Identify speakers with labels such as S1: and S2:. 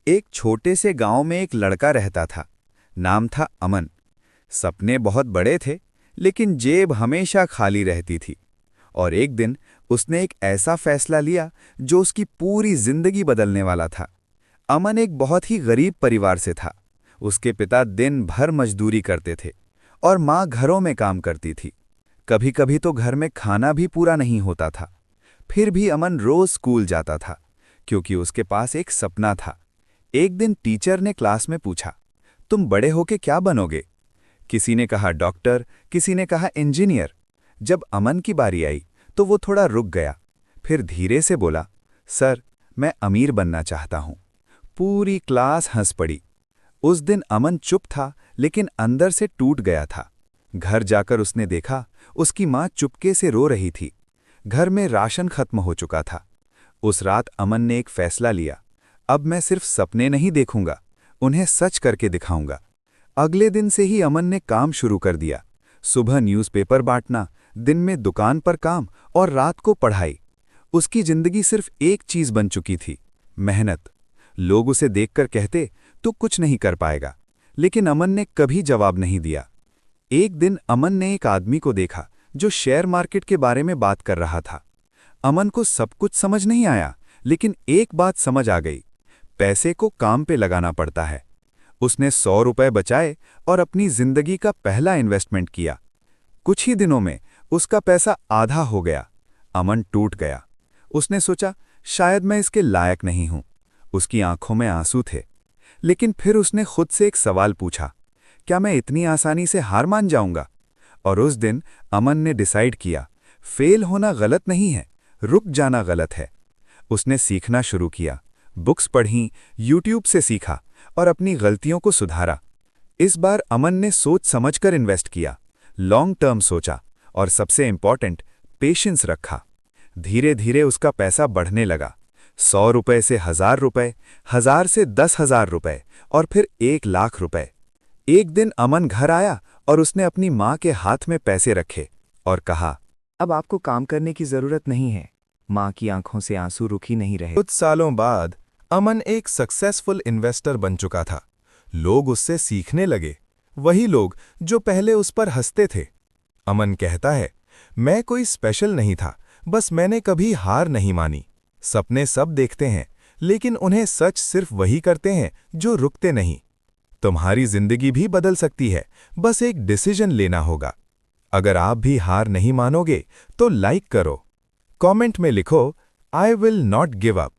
S1: एक छोटे से गांव में एक लड़का रहता था। नाम था अमन। सपने बहुत बड़े थे, लेकिन जेब हमेशा खाली रहती थी। और एक दिन उसने एक ऐसा फैसला लिया जो उसकी पूरी जिंदगी बदलने वाला था। अमन एक बहुत ही गरीब परिवार से था। उसके पिता दिन भर मजदूरी करते थे और माँ घरों में काम करती थी। कभी कभी तो घर में खाना भी पूरा नहीं होता था। फिर भी अमन रोज स्कूल जाता था, क्योंकि उसके पास एक सपना था। एक दिन टीचर ने क्लास में पूछा, तुम बड़े होके क्या बनोगे? किसी ने कहा डॉक्टर, किसी ने कहा इंजीनियर। जब अमन की बारी आई तो वो थोड़ा रुक गया। फिर धीरे से बोला, सर, मैं अमीर बनना चाहता हूं। पूरी क्लास हंस पड़ी। उस दिन अमन चुप था, लेकिन अंदर से टूट गया था। घर जाकर उसने देखा, उसकी माँ चुपके से रो रही थी। घर में राशन खत्म हो चुका था। उस रात अमन ने एक फैसला लिया, अब मैं सिर्फ सपने नहीं देखूंगा, उन्हें सच करके दिखाऊंगा। अगले दिन से ही अमन ने काम शुरू कर दिया। सुबह न्यूज़पेपर बांटना, दिन में दुकान पर काम और रात को पढ़ाई। उसकी जिंदगी सिर्फ एक चीज बन चुकी थी, मेहनत। लोग उसे देखकर कहते, तू कुछ नहीं कर पाएगा, लेकिन अमन ने कभी जवाब नहीं दिया। एक दिन अमन ने एक आदमी को देखा जो शेयर मार्केट के बारे में बात कर रहा था। अमन को सब कुछ समझ नहीं आया, लेकिन एक बात समझ आ गई, पैसे को काम पे लगाना पड़ता है। उसने 100 रुपए बचाए और अपनी जिंदगी का पहला इन्वेस्टमेंट किया। कुछ ही दिनों में उसका पैसा आधा हो गया। अमन टूट गया। उसने सोचा, शायद मैं इसके लायक नहीं हूं। उसकी आंखों में आंसू थे। लेकिन फिर उसने खुद से एक सवाल पूछा, क्या मैं इतनी आसानी से हार मान जाऊंगा? और उस दिन अमन ने डिसाइड किया, फेल होना गलत नहीं है, रुक जाना गलत है। उसने सीखना शुरू किया, बुक्स पढ़ीं, यूट्यूब से सीखा और अपनी गलतियों को सुधारा। इस बार अमन ने सोच समझकर इन्वेस्ट किया, लॉन्ग टर्म सोचा और सबसे इंपॉर्टेंट, पेशेंस रखा। धीरे धीरे उसका पैसा बढ़ने लगा। 100 रुपए से 1000 रुपए, 1000 से 10,000 रुपए और फिर 1,00,000 रुपए। एक दिन अमन घर आया और उसने अपनी माँ के हाथ में पैसे रखे और कहा,
S2: अब आपको काम करने की जरूरत नहीं है। माँ की आंखों से आंसू रुक ही नहीं रहे।
S3: कुछ सालों बाद अमन एक सक्सेसफुल इन्वेस्टर बन चुका था। लोग उससे सीखने लगे, वही लोग जो पहले उस पर हंसते थे। अमन कहता है, मैं कोई स्पेशल नहीं था, बस मैंने कभी हार नहीं मानी। सपने सब देखते हैं, लेकिन उन्हें सच सिर्फ वही करते हैं जो रुकते नहीं। तुम्हारी जिंदगी भी बदल सकती है, बस एक डिसीजन लेना होगा। अगर आप भी हार नहीं मानोगे तो लाइक करो, कमेंट में लिखो, I will not give up.